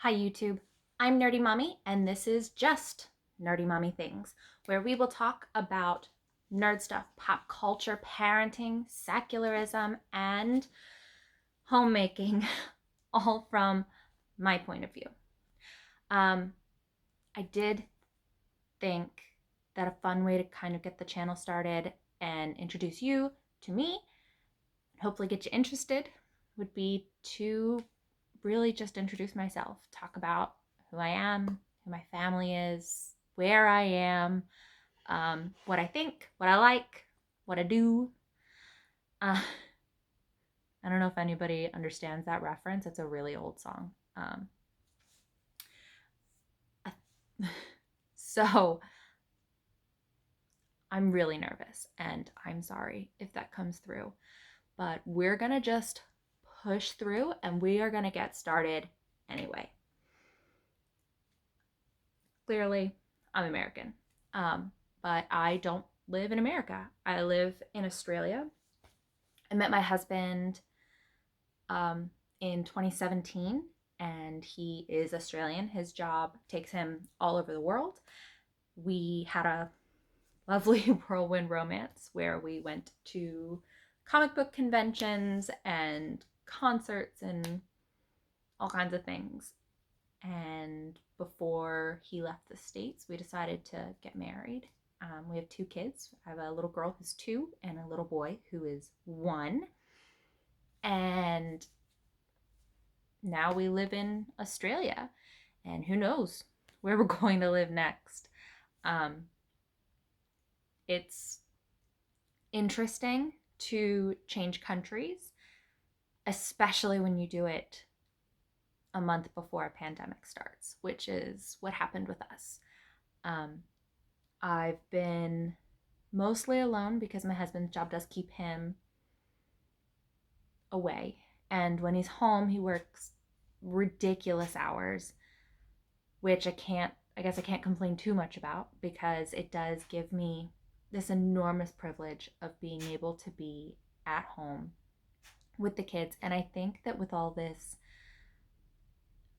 Hi YouTube, I'm Nerdy Mommy and this is just Nerdy Mommy Things, where we will talk about nerd stuff, pop culture, parenting, secularism, and homemaking, all from my point of view. Um, I did think that a fun way to kind of get the channel started and introduce you to me, and hopefully get you interested, would be to really just introduce myself, talk about who I am, who my family is, where I am, what I think, what I like, what I do. Uh, I don't know if anybody understands that reference. It's a really old song. So I'm really nervous and I'm sorry if that comes through, but we're going to just push through and we are going to get started anyway. Clearly, I'm American, but I don't live in America. I live in Australia. I met my husband in 2017, and he is Australian. His job takes him all over the world. We had a lovely whirlwind romance where we went to comic book conventions and concerts and all kinds of things. And before he left the States, we decided to get married. We have two kids. I have a little girl who's 2 and a little boy who is 1. And now we live in Australia. And who knows where we're going to live next. Um, it's interesting to change countries, especially when you do it a month before a pandemic starts, which is what happened with us. Um, I've been mostly alone because my husband's job does keep him away. And when he's home, he works ridiculous hours, which I guess I can't complain too much about because it does give me this enormous privilege of being able to be at home with the kids. And I think that with all this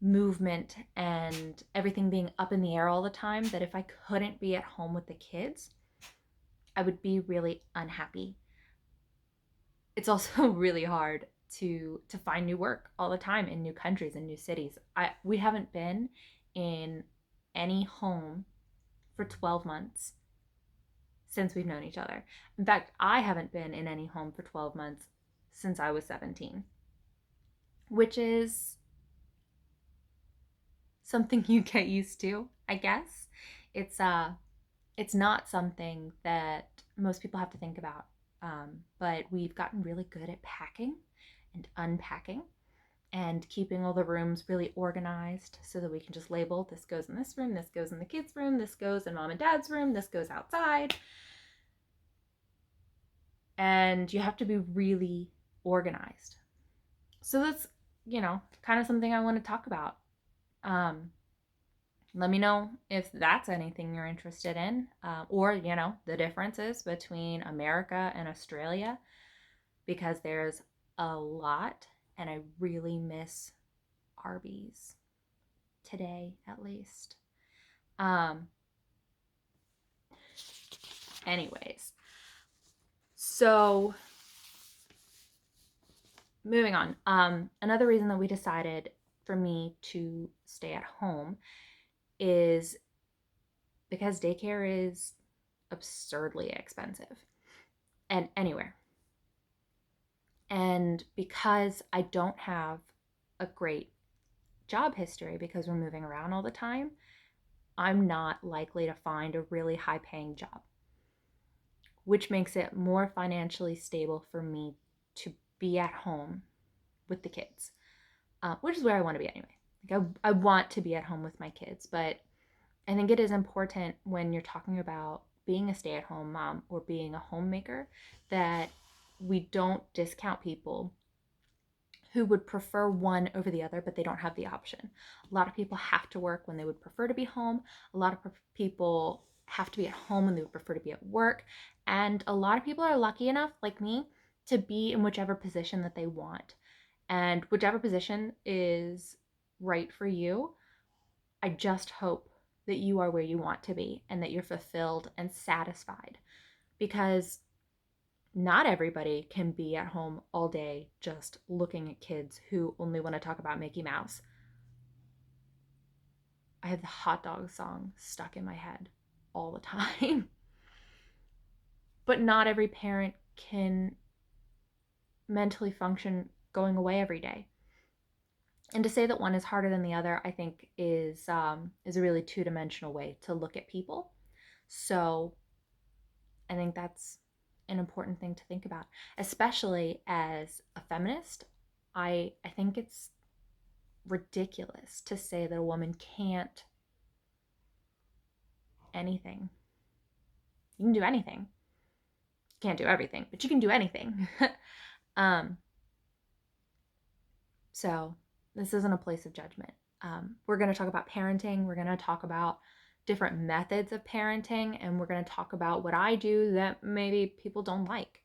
movement and everything being up in the air all the time, that if I couldn't be at home with the kids, I would be really unhappy. It's also really hard to find new work all the time in new countries and new cities. We haven't been in any home for 12 months since we've known each other. In fact, I haven't been in any home for 12 months since I was 17, which is something you get used to, I guess. It's it's not something that most people have to think about. But we've gotten really good at packing and unpacking and keeping all the rooms really organized so that we can just label, this goes in this room, this goes in the kids' room, this goes in mom and dad's room, this goes outside. And you have to be really organized. So that's, kind of something I want to talk about. Um, Let me know if that's anything you're interested in, or, the differences between America and Australia, because there's a lot, and I really miss Arby's today, at least. Um, Anyways, so moving on. Another reason that we decided for me to stay at home is because daycare is absurdly expensive and anywhere. And because I don't have a great job history because we're moving around all the time, I'm not likely to find a really high paying job, which makes it more financially stable for me to be at home with the kids, which is where I want to be anyway. Like I want to be at home with my kids, but I think it is important when you're talking about being a stay at home mom or being a homemaker that we don't discount people who would prefer one over the other, but they don't have the option. A lot of people have to work when they would prefer to be home. A lot of people have to be at home when they would prefer to be at work. And a lot of people are lucky enough, like me, to be in whichever position that they want. And whichever position is right for you. I just hope that you are where you want to be and that you're fulfilled and satisfied, because not everybody can be at home all day just looking at kids who only want to talk about Mickey Mouse. I have the hot dog song stuck in my head all the time. But not every parent can mentally function going away every day. And to say that one is harder than the other, I think is a really two-dimensional way to look at people. So I think that's an important thing to think about, especially as a feminist. I think it's ridiculous to say that a woman can't anything. You can do anything. You can't do everything, but you can do anything. um, so this isn't a place of judgment. We're going to talk about parenting. We're going to talk about different methods of parenting, and we're going to talk about what I do that maybe people don't like.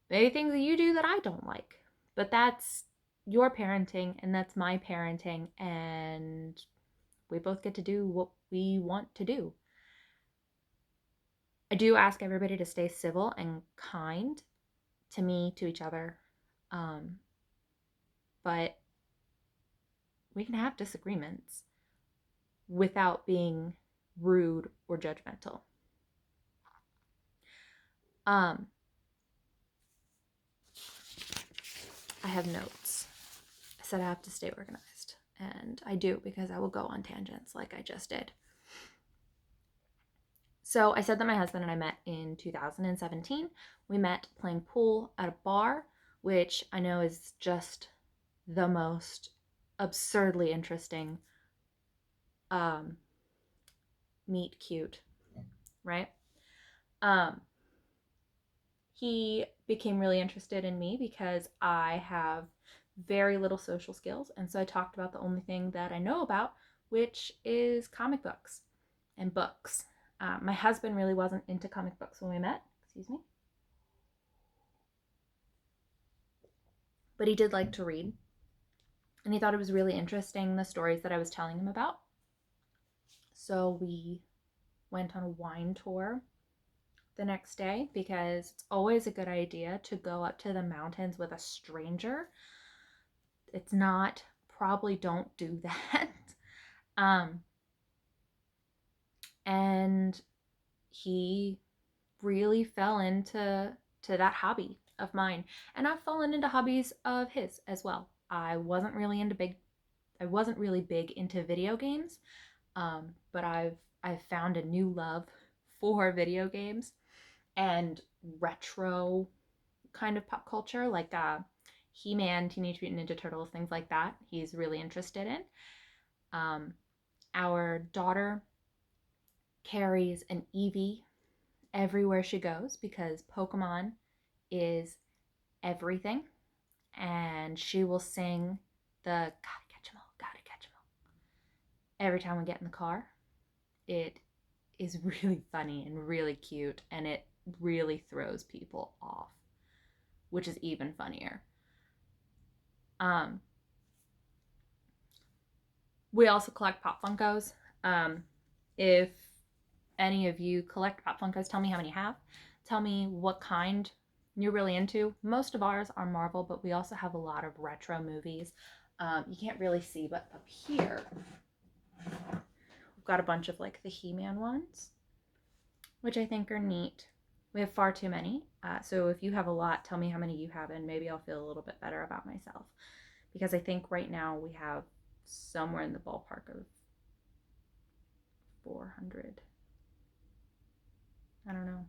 Maybe things that you do that I don't like. But that's your parenting and that's my parenting, and we both get to do what we want to do. I do ask everybody to stay civil and kind to me, to each other. But we can have disagreements without being rude or judgmental. I have notes. I said I have to stay organized, and I do, because I will go on tangents like I just did. So I said that my husband and I met in 2017. We met playing pool at a bar, which I know is just the most absurdly interesting meet cute, right? He became really interested in me because I have very little social skills, and so I talked about the only thing that I know about, which is comic books and books. My husband really wasn't into comic books when we met, excuse me, but he did like to read, and he thought it was really interesting, the stories that I was telling him about. So we went on a wine tour the next day, because it's always a good idea to go up to the mountains with a stranger. It's not, probably don't do that. And he really fell into that hobby of mine, and I've fallen into hobbies of his as well. I wasn't really big into video games, but I've found a new love for video games and retro kind of pop culture, like He-Man, Teenage Mutant Ninja Turtles, things like that. He's really interested in. Our daughter carries an Eevee everywhere she goes because Pokemon is everything, and she will sing the "Gotta catch 'em all, gotta catch 'em all" every time we get in the car. It is really funny and really cute, and it really throws people off, which is even funnier. We also collect Pop Funkos. If any of you collect Pop Funkos, tell me how many you have. Tell me what kind you're really into. Most of ours are Marvel, but we also have a lot of retro movies. You can't really see, but up here, we've got a bunch of like the He-Man ones, which I think are neat. We have far too many. So if you have a lot, tell me how many you have, and maybe I'll feel a little bit better about myself. Because I think right now we have somewhere in the ballpark of 400. I don't know.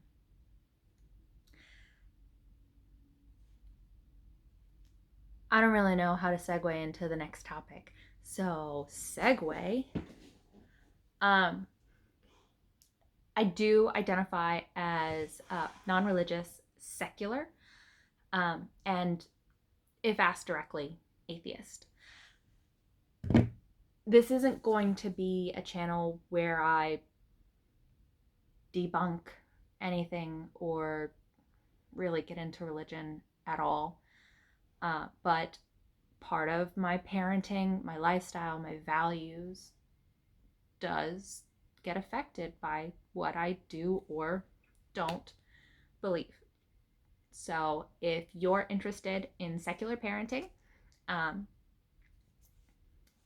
I don't really know how to segue into the next topic. So, segue. I do identify as non religious, secular, and if asked directly, atheist. This isn't going to be a channel where I debunk anything or really get into religion at all. But part of my parenting, my lifestyle, my values does get affected by what I do or don't believe. So if you're interested in secular parenting,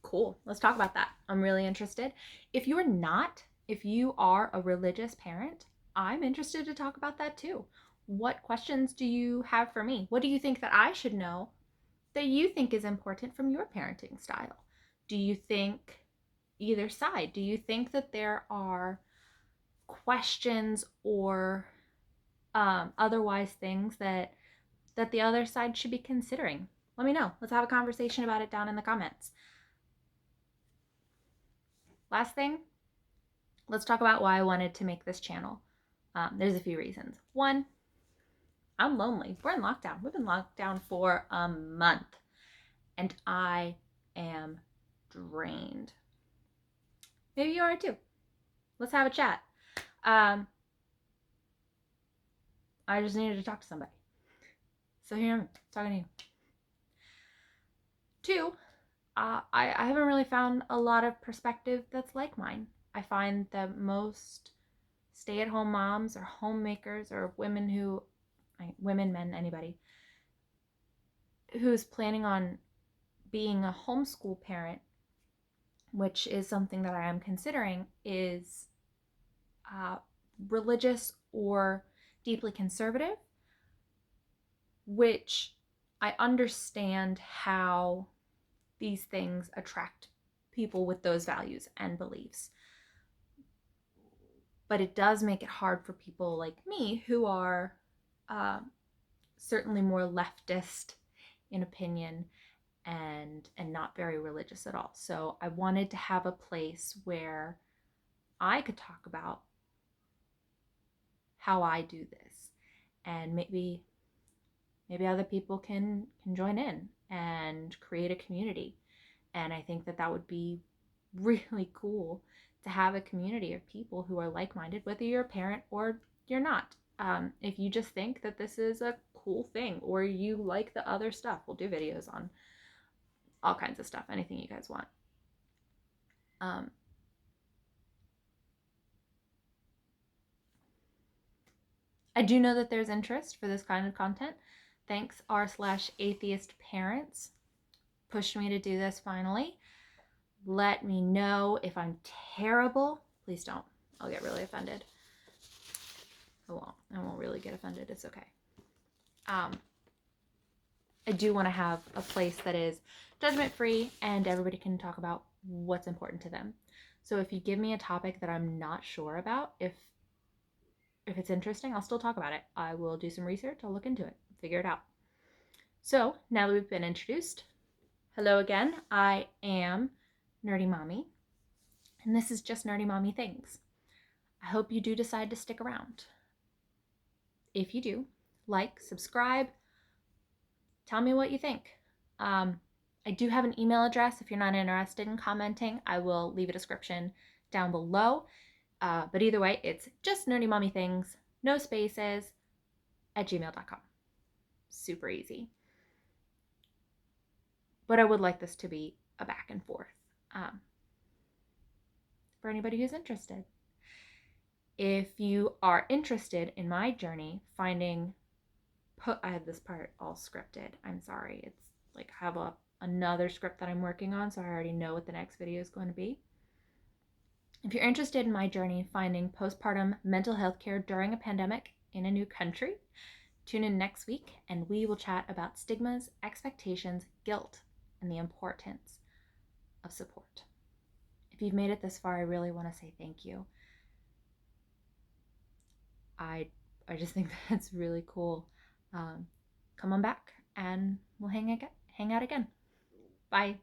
cool, let's talk about that. I'm really interested. If you're not, if you are a religious parent, I'm interested to talk about that too. What questions do you have for me? What do you think that I should know that you think is important from your parenting style? Do you think either side? Do you think that there are questions or otherwise things that the other side should be considering? Let me know. Let's have a conversation about it down in the comments. Last thing, let's talk about why I wanted to make this channel. There's a few reasons. One, I'm lonely. We're in lockdown. We've been locked down for a month and I am drained. Maybe you are too. Let's have a chat. I just needed to talk to somebody. So here I'm talking to you. Two, I haven't really found a lot of perspective that's like mine. I find that most stay-at-home moms or homemakers or women, men, anybody who's planning on being a homeschool parent, which is something that I am considering, is religious or deeply conservative, which I understand how these things attract people with those values and beliefs. But it does make it hard for people like me who are certainly more leftist in opinion and not very religious at all. So I wanted to have a place where I could talk about how I do this, and maybe other people can join in and create a community. And I think that would be really cool to have a community of people who are like-minded, whether you're a parent or you're not. If you just think that this is a cool thing or you like the other stuff, we'll do videos on all kinds of stuff, anything you guys want. I do know that there's interest for this kind of content. Thanks r/atheist parents pushed me to do this finally. Let me know if I'm terrible. Please don't. I'll get really offended. I won't really get offended. It's okay. I do want to have a place that is judgment-free and everybody can talk about what's important to them. So if you give me a topic that I'm not sure about, if it's interesting, I'll still talk about it. I will do some research. I'll look into it, figure it out. So now that we've been introduced, hello again. I am Nerdy Mommy, and this is just Nerdy Mommy Things. I hope you do decide to stick around. If you do, like, subscribe, tell me what you think. I do have an email address. If you're not interested in commenting, I will leave a description down below. But either way, it's just nerdymommythings, no spaces, @gmail.com. Super easy. But I would like this to be a back and forth for anybody who's interested. If you are interested in my journey, I had this part all scripted. I'm sorry. It's like I have another script that I'm working on, so I already know what the next video is going to be. If you're interested in my journey finding postpartum mental health care during a pandemic in a new country, tune in next week and we will chat about stigmas, expectations, guilt, and the importance of support. If you've made it this far, I really want to say thank you. I just think that's really cool. Come on back and we'll hang out again. Bye.